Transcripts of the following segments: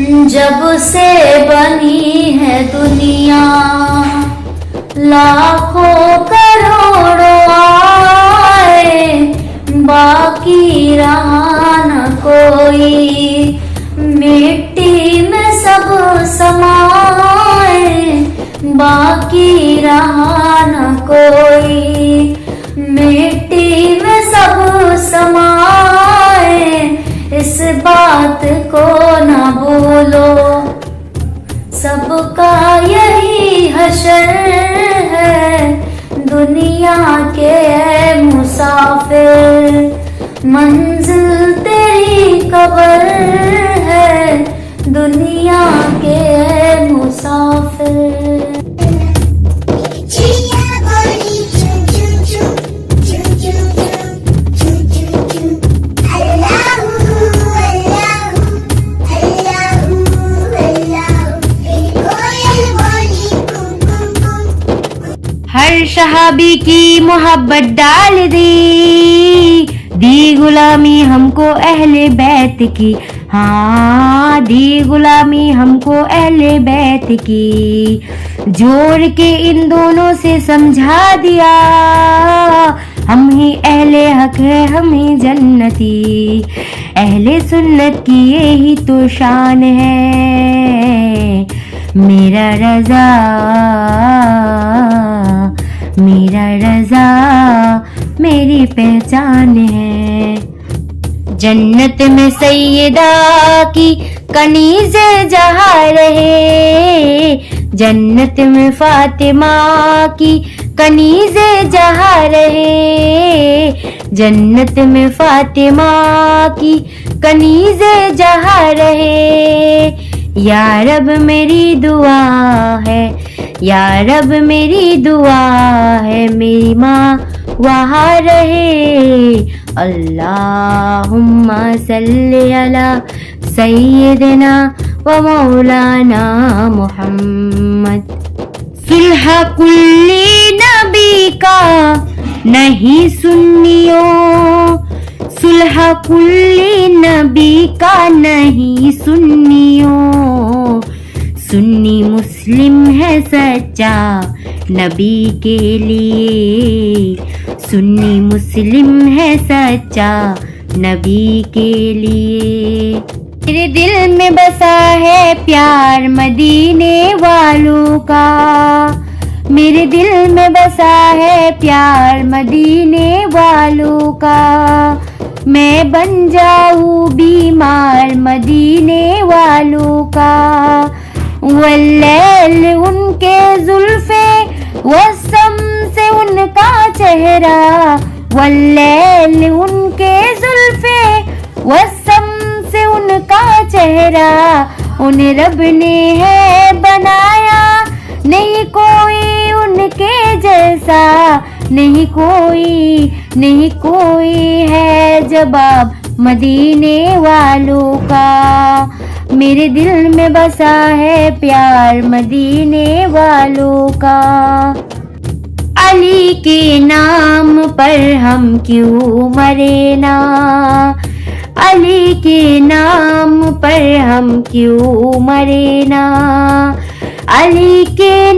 जब से बनी है दुनिया लाखों करोड़ों आए, बाकी रहा न कोई, मिट्टी में सब समाए, बाकी रहा न कोई, मिट्टी में सब समाए। इस बात को न भूलो, सबका यही हशर है, दुनिया के मुसाफिर, मंजिल तेरी कब्र है, दुनिया के मुसाफिर। हर शहाबी की मोहब्बत डाल दी गुलामी हमको अहले बैत की, हाँ दी गुलामी हमको अहले बैत की। जोड़ के इन दोनों से समझा दिया, हम ही अहले हक है हम ही जन्नती, अहले सुन्नत की यही तो शान है। मेरा रजा मेरी पहचान है। जन्नत में सैयदा की कनीज़े जहाँ रहे, जन्नत में फातिमा की कनीज़े जहाँ रहे, जन्नत में फातिमा की कनीज़े जहाँ रहे। या रब मेरी दुआ है, या रब मेरी दुआ है, मेरी माँ वहाँ रहे। अल्लाहुम्मा सल्ली अला सय्यिदना व मौलाना मुहम्मद। सुलह कुल्ली नबी का नहीं सुन्नियों, सुलह कुल्ली नबी का नहीं सुन्नियों, सुन्नी मुस्लिम है सच्चा नबी के लिए, सुन्नी मुस्लिम है सच्चा नबी के लिए। मेरे दिल में बसा है प्यार मदीने वालों का, मेरे दिल में बसा है प्यार मदीने वालों का। मैं बन जाऊँ बीमार मदीने वालों का। वल्लैल उनके जुल्फे वसम से उनका चेहरा, वल्लैल उनके जुल्फे वसम से उनका चेहरा। उन्हें रब ने है बनाया, नहीं कोई उनके जैसा, नहीं कोई है जवाब मदीने वालों का। मेरे दिल में बसा है प्यार मदीने वालों का। अली के नाम पर हम क्यों मरे ना, अली के नाम पर हम क्यों मरे ना। अली के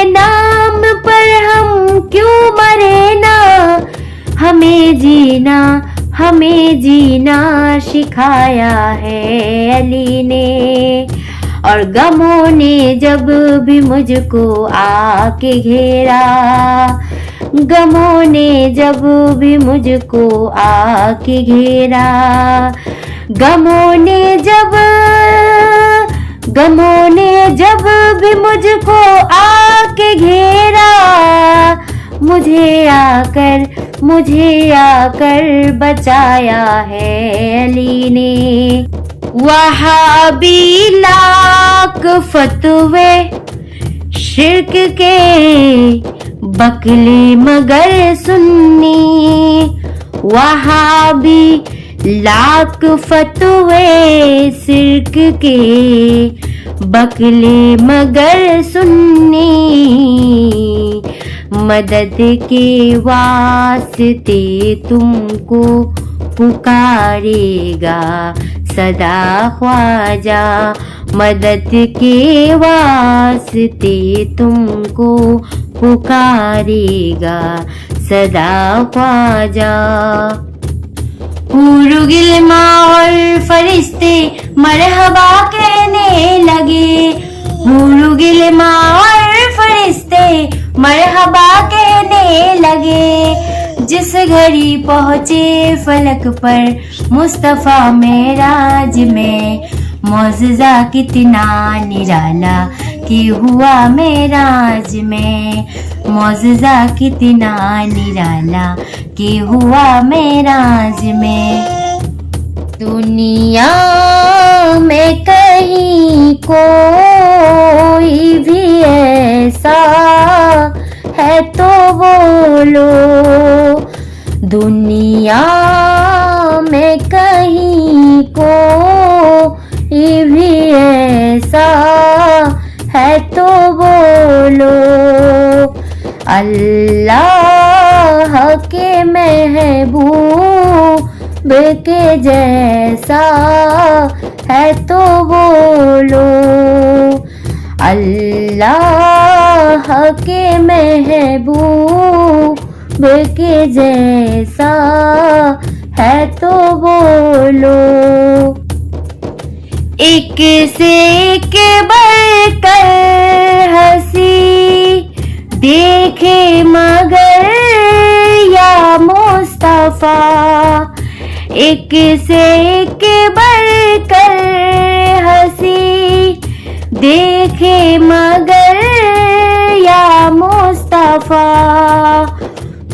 नाम पर हम क्यों मरे ना। हमें जीना सिखाया है अली ने। और गमों ने जब भी मुझको आके घेरा, गमों ने जब भी मुझको आके घेरा, गमों ने जब भी मुझको आके घेरा, मुझे आकर बचाया है अली ने। वहाबी लाख फतवे शिर्क के बकले मगर सुन्नी, वहाबी लाख फतवे शिर्क के बकले मगर सुन्नी। मदद के वास्ते तुमको पुकारेगा सदा ख्वाजा, मदद के वास्ते तुमको पुकारेगा सदा ख्वाजा। हुरुगिल्मा और फरिश्ते मरहबा कहने लगे, हुरुगिल्मा और फरिश्ते मरहबा कहने लगे। जिस घड़ी पहुँचे फलक पर मुस्तफ़ा मेराज में, मौजज़ा कितना निराला कि हुआ मेराज में, मौजज़ा कितना निराला कि हुआ मेराज में। दुनिया में कहीं कोई भी ऐसा है तो बोलो, दुनिया में कहीं कोई भी ऐसा है तो बोलो। अल्लाह के महबूब के जैसा है तो बोलो, अल्लाह के महबूब के जैसा है तो बोलो। एक से एक बढ़कर हंसी देखे मगर या मुस्तफा, एक से एक बढ़कर हंसी देखे मगर या मुस्तफा,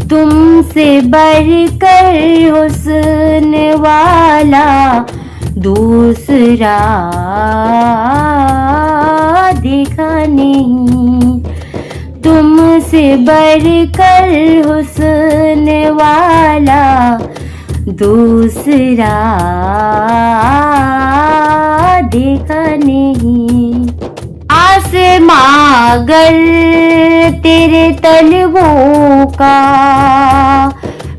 तुमसे बढ़कर हुस्न वाला दूसरा देखा नहीं, तुमसे बढ़कर हुस्न वाला दूसरा देखा नहीं। आसमां अगर तेरे तलवों का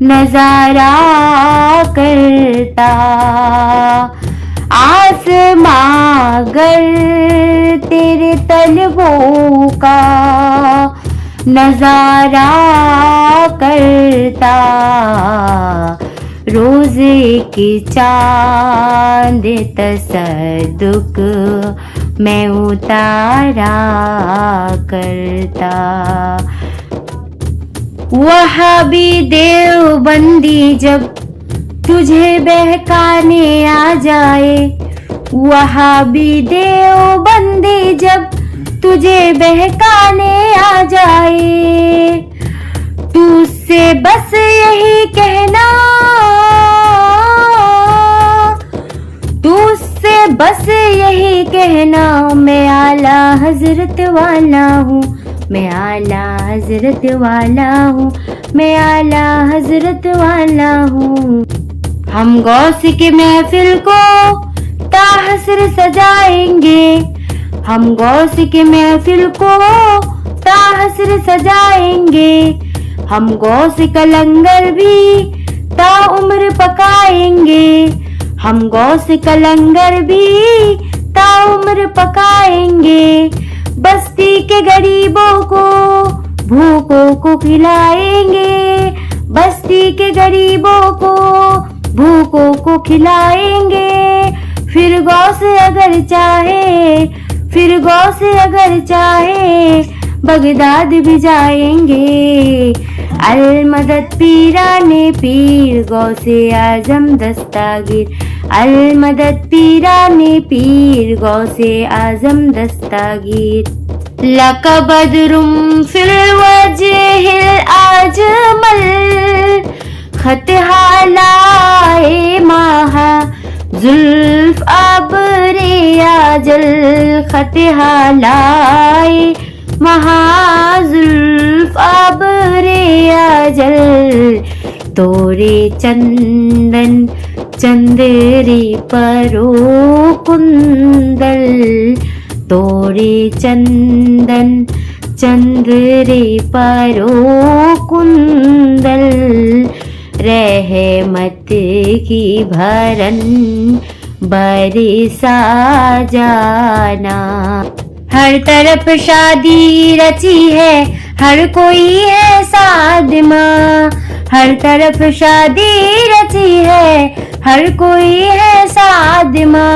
नजारा करता, आसमां अगर तेरे तलवों का नजारा करता, रोजे की चांद तसद्दुक मैं उतारा करता। वहाबी देवबंदी जब तुझे बहकाने आ जाए, वहाबी देवबंदी जब तुझे बहकाने आ जाए, तुझसे बस यही कहना, तुझसे बस यही कहना, मैं आला हजरत वाला हूँ, मैं आला हजरत वाला हूँ, मैं आला हजरत वाला हूँ। हम गौस की महफिल को ताहसर सजाएंगे, हम गौस की महफिल को ताहसर सजाएंगे, हम गौस का लंगर भी ताउम्र पकाएंगे, हम गौस का लंगर भी ताउम्र पकाएंगे। बस्ती के गरीबों को भूखों को खिलाएंगे, बस्ती के गरीबों को भूखों को खिलाएंगे। फिर गौस अगर चाहे, फिर गौस अगर चाहे बगदाद भी जाएंगे। अल मदद पीराने पीर गौसे आजम दस्तागिर, अल मदद पीराने पीर गौसे आजम दस्तागिर। लक बदरुम फिल वजहिल आजमल, खत हालाए माहा जुल्फ अबरे आजल, खत हालाए महाजुल्फ अबरे आजल। तोरे चंदन चंदेरे परो कुंदल, तोरे चंदन चंद्रे परो कुंदल। रहमत की भरन बरसा जाना। हर तरफ शादी रची है, हर कोई है सादमा। हर तरफ शादी रची है, हर कोई है सादमा।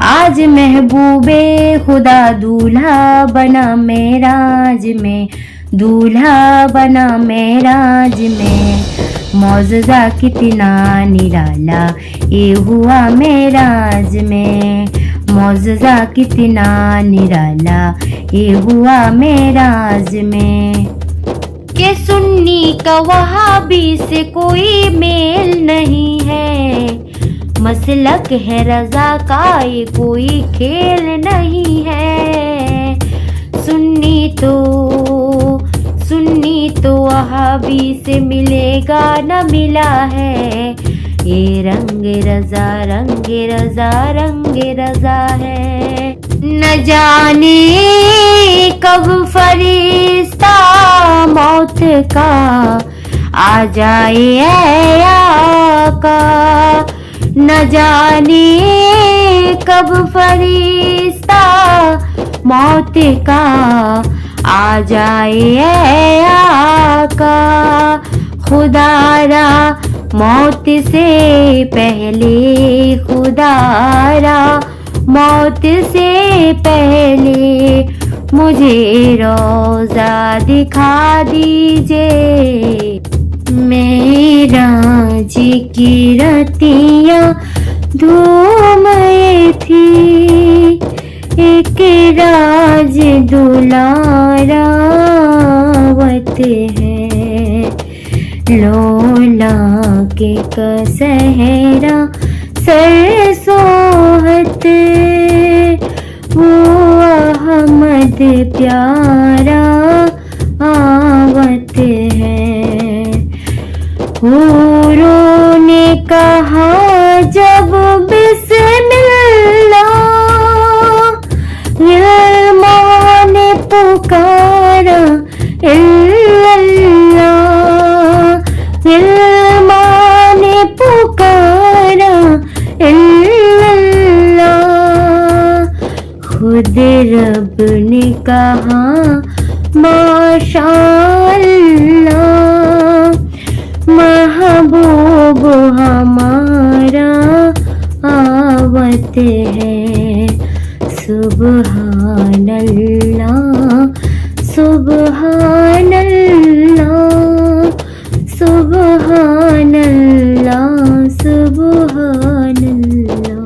आज महबूबे खुदा दूल्हा बना मेराज में, दूल्हा बना मेराज में। मौजज़ा कितना निराला ये हुआ मेराज में, मौजज़ा कितना निराला ये हुआ मेराज में। के सुन्नी का वहाबी से कोई मेल नहीं है, मसलक है रज़ा का ये कोई खेल नहीं है। सुन्नी तो वहाबी से मिलेगा न मिला है, ये रंग रज़ा रंग रज़ा रंग रज़ा है। न जाने कब फरिश्ता मौत का आ जाए आका, न जाने कब फरिश्ता मौत का आ जाए आका। खुदारा मौत से पहले, खुदारा मौत से पहले मुझे रोज़ा दिखा दीजिए। मेराज की रतियाँ धूम थी, एक राज दुलारावत है। लोला के कसहरा सरसोहत, वो अहमद प्यारा आवत है। हूरों ने कहा जब बिस्मिल्लाह, इल्मां ने पुकारा इल्लल्लाह, इल्मां ने पुकारा इल्लल्लाह। खुद रब ने कहा माशाअल्लाह, महबूब हमारा आवत है। सुबहान अल्लाह, सुबहान अल्लाह, सुबहान अल्लाह, सुबहान अल्लाह।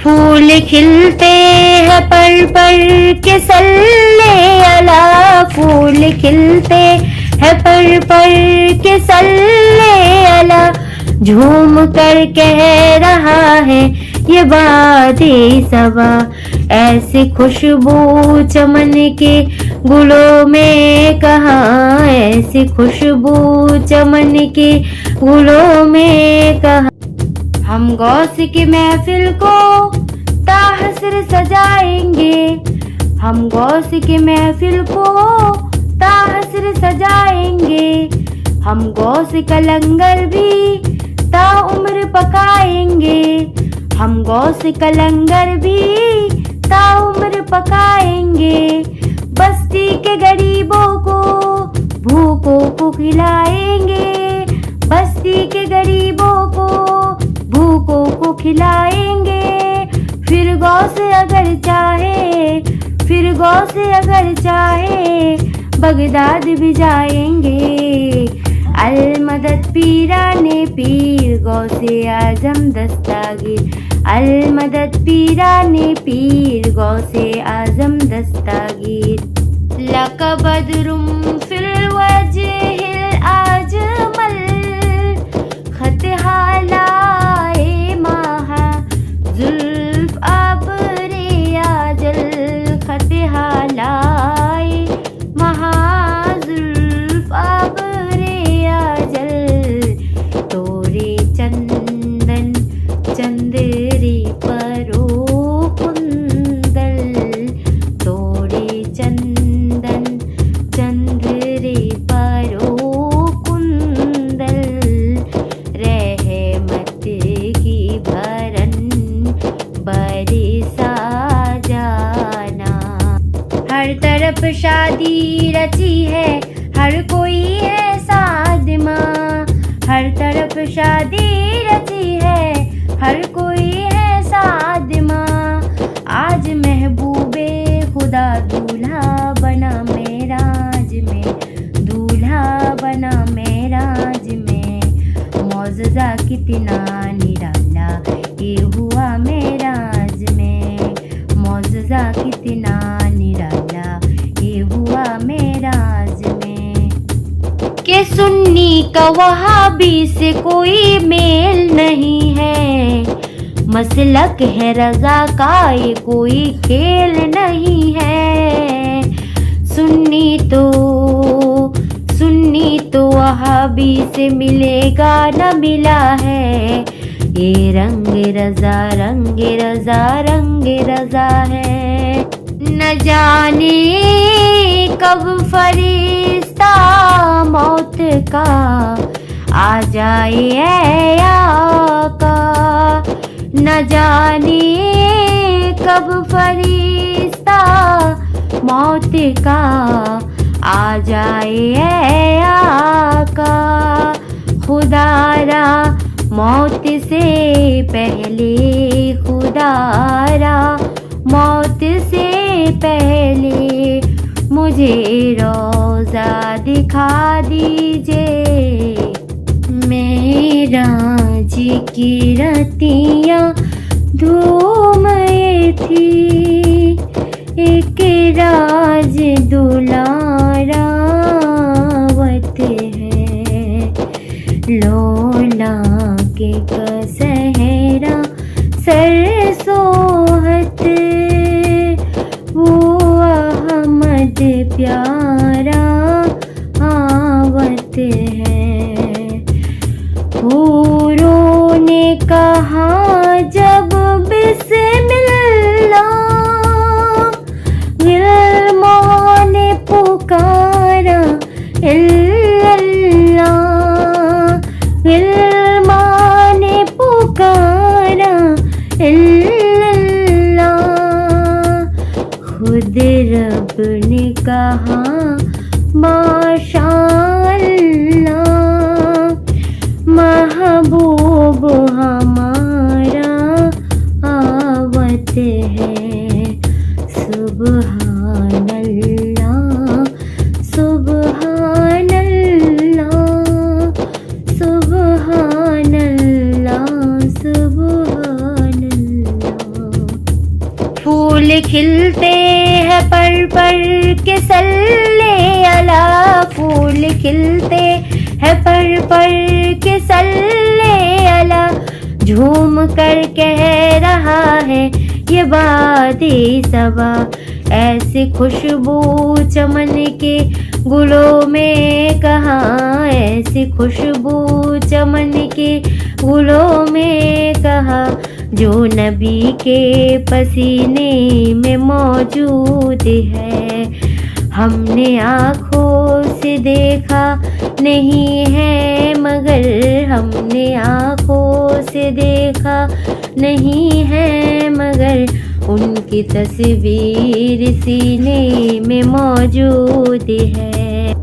फूल खिलते हैं पर के सल्ले अला, फूल खिलते हैं पर के सल्ले अला। झूम कर कह रहा है ये वादी सबा, ऐसी खुशबू चमन के गुलों में कहाँ, ऐसी खुशबू चमन के गुलों में कहाँ। हम गौस की महफिल को ताहसर सजाएंगे, हम गौस की महफिल को ताहसर सजाएंगे। हम गौस का लंगर भी ताउम्र पकाएंगे, हम गौस का लंगर भी ताउम्र पकाएंगे। बस्ती के गरीबों को भूखों को खिलाएंगे, बस्ती के गरीबों को भूखों को खिलाएंगे। फिर गौस अगर चाहे, फिर गौस अगर चाहे बगदाद भी जाएंगे। अल मदद पीराने पीर गौसे आजम दस्तागीर, अल मदद पीराने पीर गौसे आजम दस्तागीर। लक बदरुम फिल वजहिल आजमल, खत हालाए माहा जुल्फ आबरे आजल, खत हालाए महा जुल्फ आबरे आजल। तोरे चंदन चंदेरी परो कुंदल, तोरे चंदन चंदेरी परो कुंदल। मेरे साजना। हर तरफ शादी रची है, हर कोई है सादमा। हर तरफ शादी रची है, हर कोई है सादमा। आज महबूबे खुदा दूल्हा बना मेराज में, दूल्हा बना मेराज में। मौजज़ा कितना निराला ये हुआ मेराज में, मौजज़ा कितना निराला ये हुआ मेराज में। कि सुन्नी का वहाबी से कोई मेल नहीं है, मसलक है रज़ा का ये कोई खेल नहीं है। सुन्नी तो वहाबी से मिलेगा न मिला है, ये रंग रज़ा रंग रज़ा रंग रज़ा है। न जाने कब फरिश्ता मौत का आ जाए ऐ आका। न जाने कब फरिश्ता मौत का आ जाए ऐ आका। खुदारा मौत से पहले, खुदारा मौत से पहले मुझे रोज़ा दिखा दीजिए। मेरा जी की रतियाँ धूम थी, एक राज दुलारावत है। लोला के कसहरा सरसोहत, वो अहमद प्यारा आवत है। हूरों ने कहा जब बिस्मिल्लाह, गिल्मां ने पुकारा इल्लल्लाह, गिल्मां ने पुकारा इल्लल्लाह। खुद रब ने कहा माशाअल्लाह, महबूब हमारा आवत है। सुबहान अल्लाह, सुबहान अल्लाह, सुबहान अल्लाह, सुबहान अल्लाह। फूल खिलते हैं पर के सल्ले अला, फूल खिलते है पर के सल्ले अला। झूम कर कह रहा है ये वादी सबा, ऐसी खुशबू चमन के गुलों में कहाँ, ऐसी खुशबू चमन के गुलों में कहाँ, जो नबी के पसीने में मौजूद है। हमने आँखों से देखा नहीं है मगर, हमने आँखों से देखा नहीं है मगर, उनकी तस्वीर सीने में मौजूद है।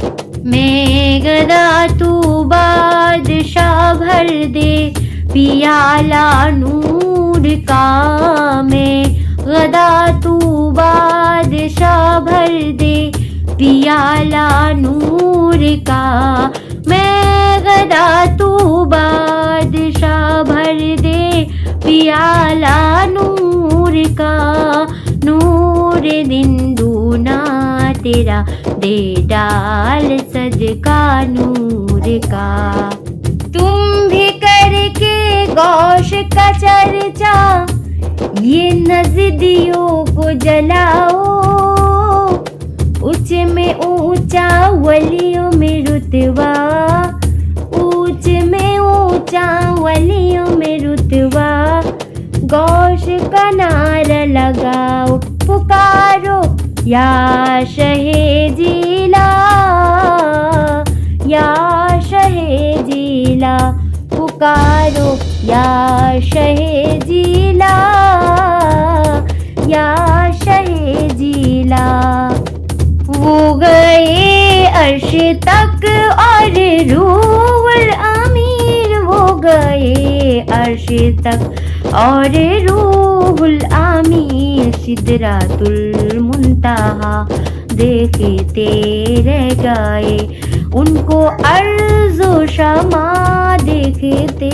मैं गदा तू बादशाह भर दे पियाला नूर का, मैं गदा तू बादशाह भर दे पियाला नूर का। मैं गदा तू बादशाह भर दे पियाला नूर का। नूर दिन दूना तेरा दे डाल सदका नूर का। तुम भी करके गौश का चर्चा ये नज़दियों को जलाओ, ऊंचे में ऊंचा वलियों में रुतबा, ऊंचे में ऊंचा वलियों में रुतबा। गौश का नारा लगाओ पुकारो या शहे जिला, या शहे जिला पुकारो या शहे जिला। अर्श तक और रूहुल अमीर वो गए अर्श तक और रूहुल अमीर सिदरातुल मुंतहा देखते रह गए उनको अर्ज़ो शमा देखते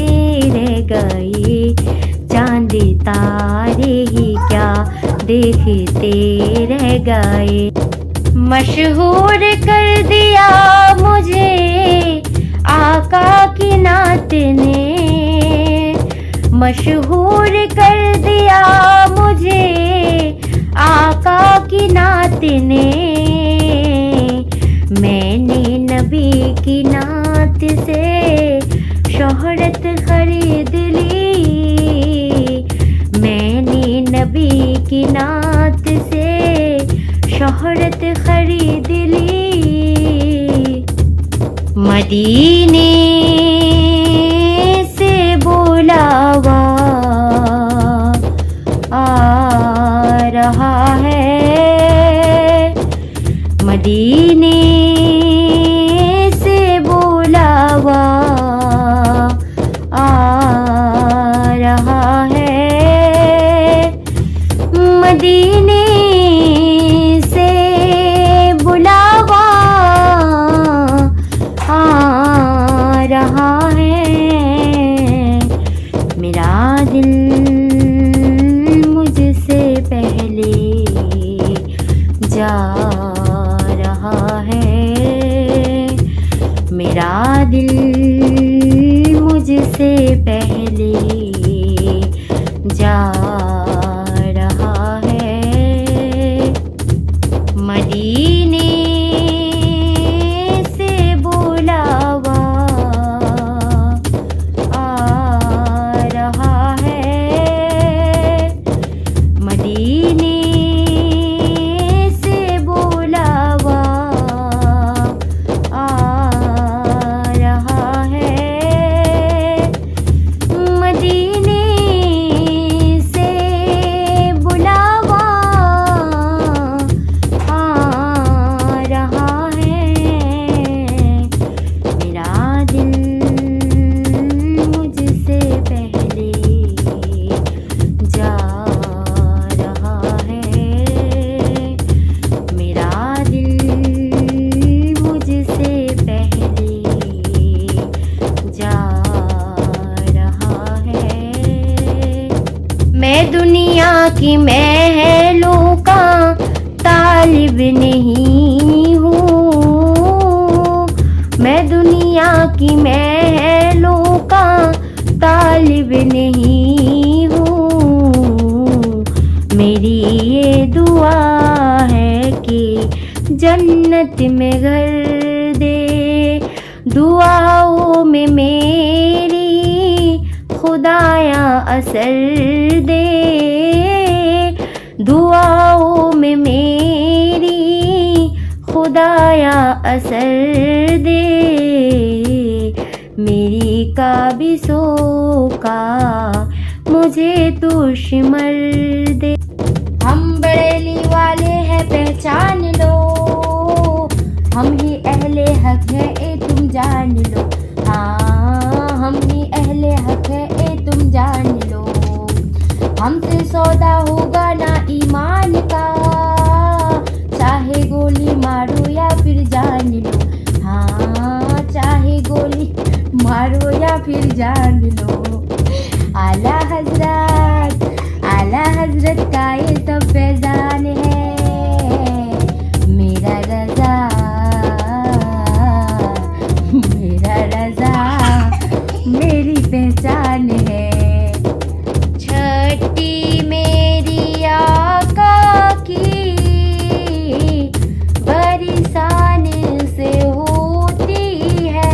रह गए चांद तारे ही क्या देखते रह गए मशहूर कर दिया मुझे आका की नात ने मशहूर कर दिया मुझे आका की नात ने मैंने नबी की नात से शोहरत खरीद ली मैंने नबी की नात से शोहरत खरीद ली मदीने से बुलावा आ रहा है मदीने से बुलावा आ रहा है मदीने से बुलावा आ रहा है मेरा दिल मुझसे पहले जा रहा है मेरा दिल मुझसे पहले जा रहा है मदीने से बुलावा आ रहा है मदीने से बुलावा आ रहा है मदीने से बुलावा आ रहा है मेरा दिल मुझसे पहले जा रहा है मेरा दिल मुझसे पहले जा रहा है मैं दुनिया की महलों का तालिब नहीं हूँ मैं दुनिया की महलों का तालिब नहीं हूँ मेरी ये दुआ है कि जन्नत में घर दे दुआओं में मेरी खुदाया असर दे दुआओं में मेरी खुदाया असर दे मेरी काबिज़ों का मुझे तू शिमर दे हम बरेली वाले हैं पहचान लो हम ही अहले हक है ए तुम जान लो हाँ हम ही अहले हक है ए तुम जान लो हमसे सौदा होगा ना ईमान का चाहे गोली मारो या फिर जान लो हाँ चाहे गोली मारो या फिर जान लो आला हजरत का ये सब फैजान है मेरा रज़ा मेरी पहचान है छठी मेरी आका की बरिसान से होती है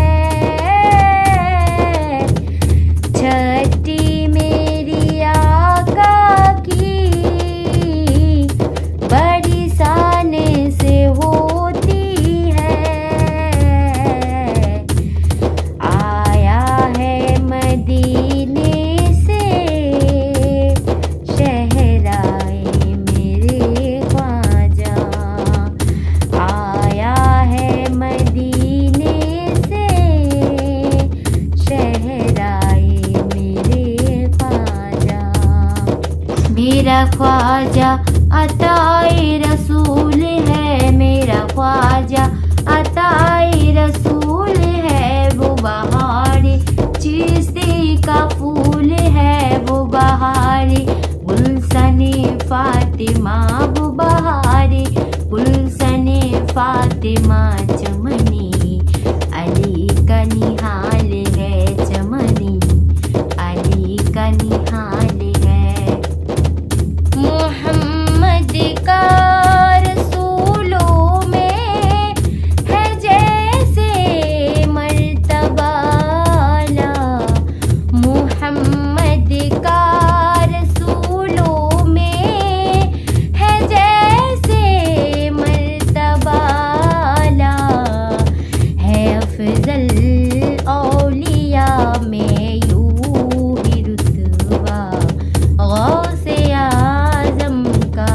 मेरा ख्वाजा अताए रसूल है, मेरा ख्वाजा अताए रसूल है। वो बहार चिश्ती का फूल है, वो बहार गुलशने फातिमा, वो बहार गुलशने फातिमा। चमनी अली का निहाल है, चमनी अली का निहाल है। मोहम्मद का रसूलों में है जैसे मर्तबा ला, मोहम्मद का रसूलों में है जैसे मर्तबा ला। है अफजल औलिया में यूं ही रुतबा गौसे आज़म का,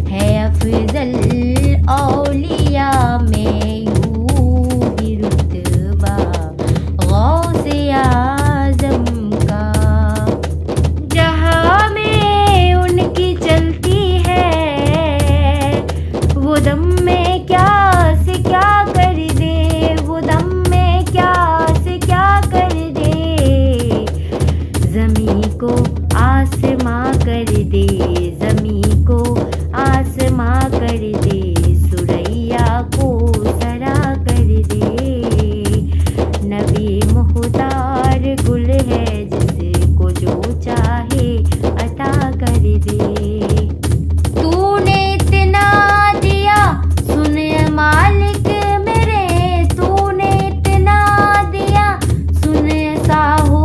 है अफजल औलिया में यूं ही रुतबा गौसे आज़म का। जहाँ में उनकी चलती है वो दम में क्या से क्या कर दे, वो दम में क्या से क्या कर दे। ज़मीं को आसमां कर दे, ज़मीं को आसमां कर दे, सुरैया को सरा कर दे। नबी मुख्तार गुल है जिसको जो चाहे अता कर दे। तूने इतना दिया सुन मालिक मेरे, तूने इतना दिया सुन साहो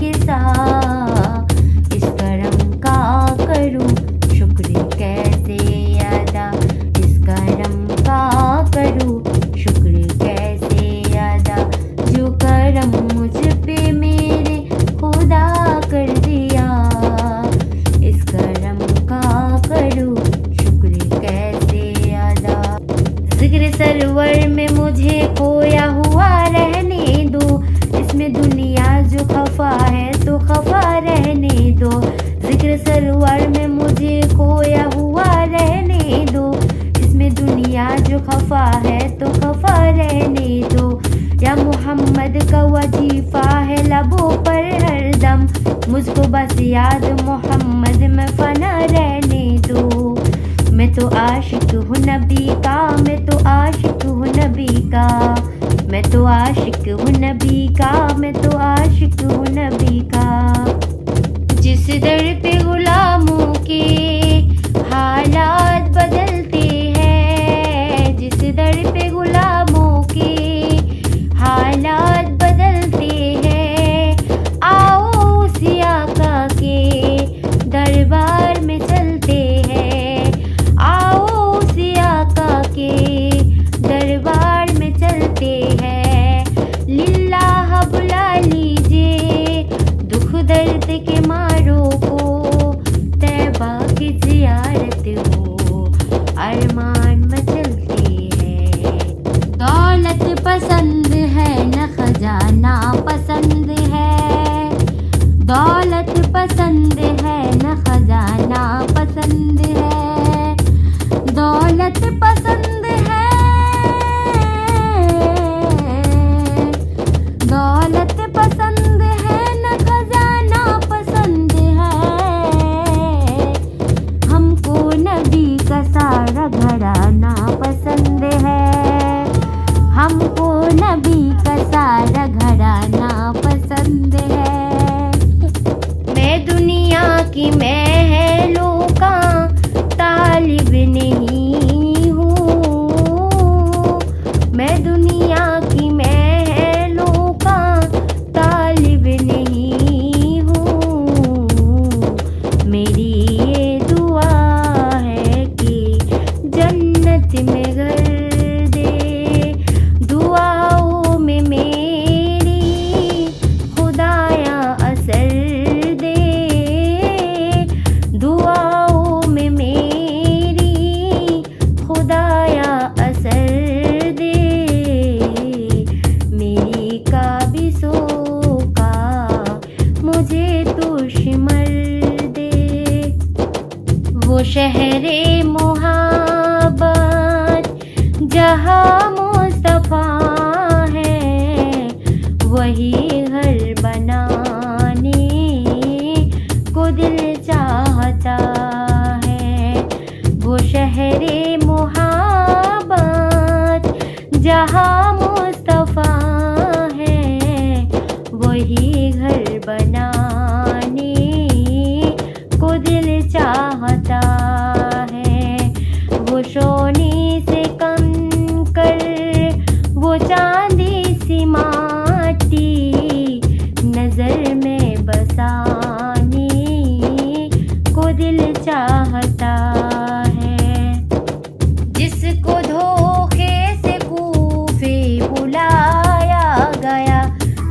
के साथ। इस करम का करूं शुक्र कैसे अदा, इस करम का करूं शुक्र कैसे अदा। जो करम मुझ पे मेरे खुदा कर दिया, इस करम का करूं शुक्र कैसे अदा। जिक्र सरवर में मुझे खोया हुआ रहने दो, इसमें दुनिया जो खफा है तो खफा रहने दो। जिक्र सरवर में मुझे खोया हुआ रहने दो, इसमें दुनिया जो खफा है तो खफा रहने दो। या मोहम्मद का वजीफा है लबों पर हरदम, मुझको बस याद मोहम्मद में फना रहने दो। मैं तो आशिक हूँ नबी का, मैं तो आशिक हूँ नबी का, मैं तो आशिक हूँ नबी का, मैं तो आशिक हूँ नबी का। जिस दर पे गुलामों के हालात बदलते हैं, जिस दर पे गुलामों के हालात बदलते हैं, आओ उसी आका के दरबार में चलते हैं, आओ उसी आका के दरबार में चलते हैं। लिल्लाह बुला लीजिए दुख दर्द के मारों को, तैबा की ज़ियारत हो अरमान मचलती है। दौलत पसंद है न खजाना पसंद है, दौलत पसंद है न खजाना पसंद है। दौलत पसंद है, दौलत पसंद है न खजाना पसंद है। हमको नबी का सारा घराना पसंद है, हमको नबी का सारा घराना पसंद है। मैं दुनिया की महलों का तालिब नहीं हूँ, मैं दुनिया की महलों का तालिब नहीं हूँ। मेरी ये दुआ है कि जन्नत में घर दे, दुआओं में मेरी खुदाया असर दे, दुआओं में मेरी खुदाया असर दे। मेरी काबिज़ों का मुझे तू शिमर दे, शहरे मोहब्बत जहाँ मुस्तफा है, वही घर बनाने को दिल चाहता है। वो शहरे मोहब्बत जहाँ मुस्तफा है, वही घर बनाने को दिल चाहता है। वो सोने से कम कर, वो चांदी सी माटी नजर में बसाने को दिल चाहता है। जिसको धोखे से कूफे बुलाया गया,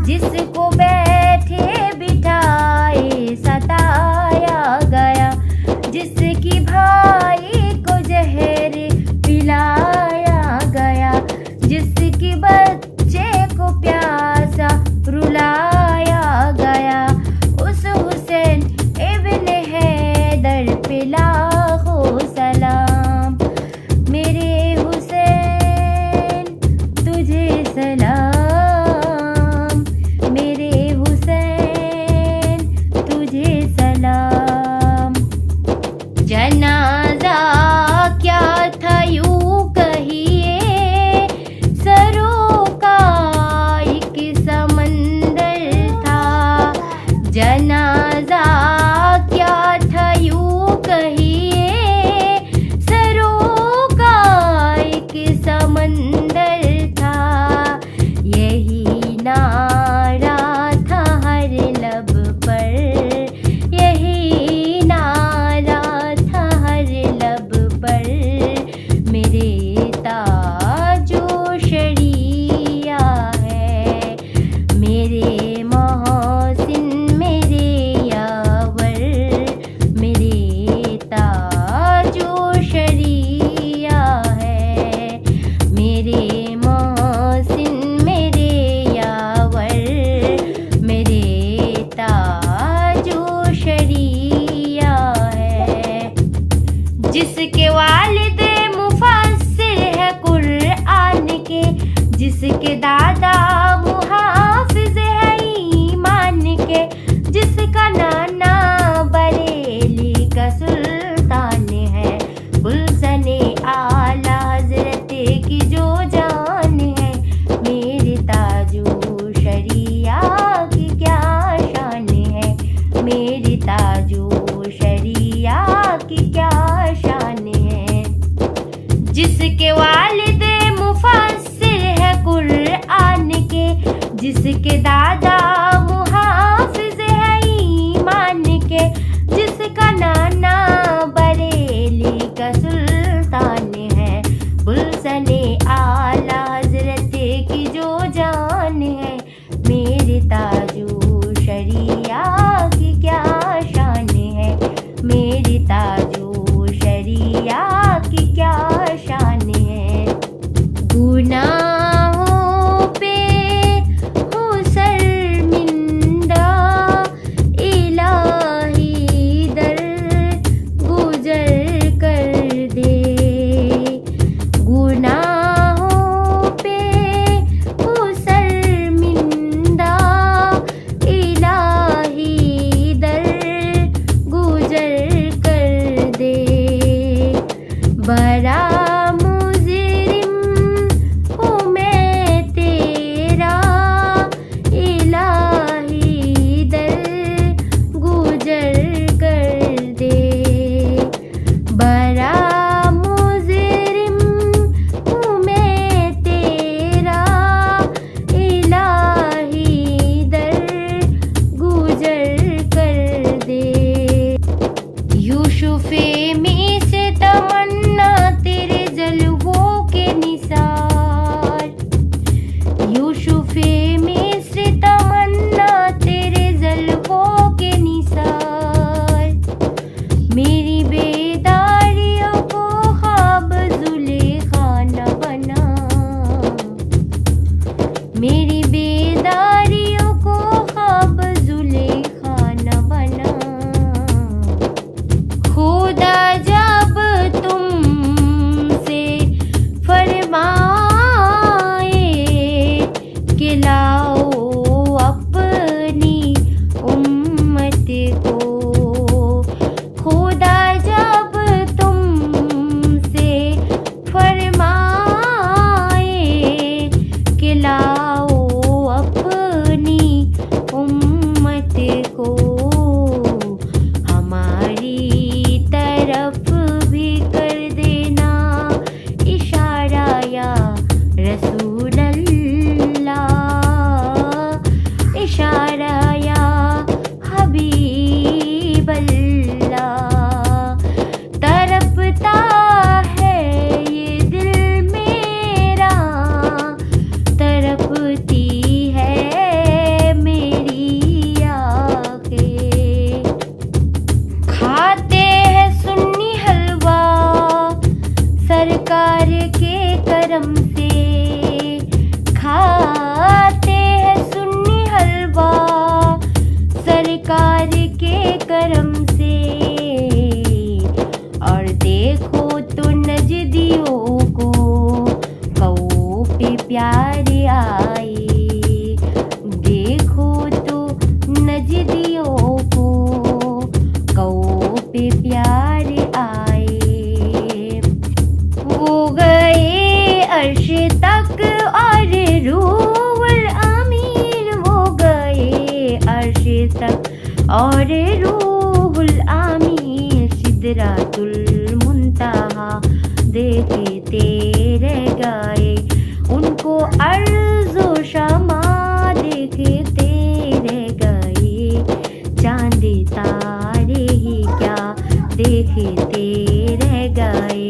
जिसको बैठे बिठाए सताया गया, जिसकी भाई को जहर पिलाया गया, जिसकी बच्चे को प्यासा रुलाया गया, उस हुसैन इब्न हैदर पे लाखों सलाम। मेरे हुसैन तुझे सलाम, मेरे हुसैन तुझे सलाम। जनाजा क्या था यूं कहिए, सरों का एक समंदर था। जनाजा क्या था यूं कहिए, सरों का एक समंदर था। यही नारा था हर लब पर, यही नारा था हर लब पर। मेरे ताजो शरिया है, मेरे मोहसिन मेरे यावर, मेरे ताजो शरिया है, मेरे मोहसिन मेरे यावर, मेरे ताजो शरिया है। जिसके वालिद मुफस्सिर है कुरआन के, जिसके दादा मुहाफिज है ईमान के, जिसका नाना बरेली का सुल्तान है, गुलशने आला हजरत की जो जान है। मेरे ताजो शरिया की क्या शान है, मेरी ताजो शरिया की क्या शान है। जिसके वालिद मुफस्सिर है कुरआन के, जिसके दादा मुहाफिज है ईमान के, जिसका नाना बरेली का सुल्तान है, गुलशने आला हजरत की जो जान है। मेरे ताजो शरिया की क्या शान है, मेरी ताजो शरिया की क्या शान है। गुनाहों पे हो शर्मिंदा, इलाही दर गुजर कर दे। गुनाहों पे हो शर्मिंदा, इलाही दर गुजर कर दे। बड़ा मुजरिम हूँ मैं तेरा, इलाही दर गुजर कर दे। बड़ा मुजरिम हूँ मैं तेरा, इलाही दर गुजर कर दे। यूसुफे में से तमन्ना तेरे जलवों के निसार, यूसुफे में से तमन्ना तेरे जलवों के निसार। मेरी बेदारियों को ख्वाब जुलेखा न बना, मेरी बेदारियों को ख्वाब जुलेखा न बना। खुदा जा तरफ भी कर देना इशारा या रसूल अल्लाह, इशारा या हबीब अल्लाह। तड़पता है ये दिल मेरा, तड़पती है मेरी आँखें। खाते हैं सुन्नी हलवा सरकार के करम से, खाते हैं सुन्नी हलवा सरकार के करम से। और देखो तो नजदियों को कौओं पे प्यार आए, देखो तो नजदियों को कौओं पे प्यार आए। वो गए अर्श तक और रूहुल अमीन, वो गए अर्श तक और रूहुल अमीन। सिदरातुल मुंतहा देखते रह गए, उनको अर्ज़ो शमा देखते रह गए। चांद तारे ही क्या देखते रह गए।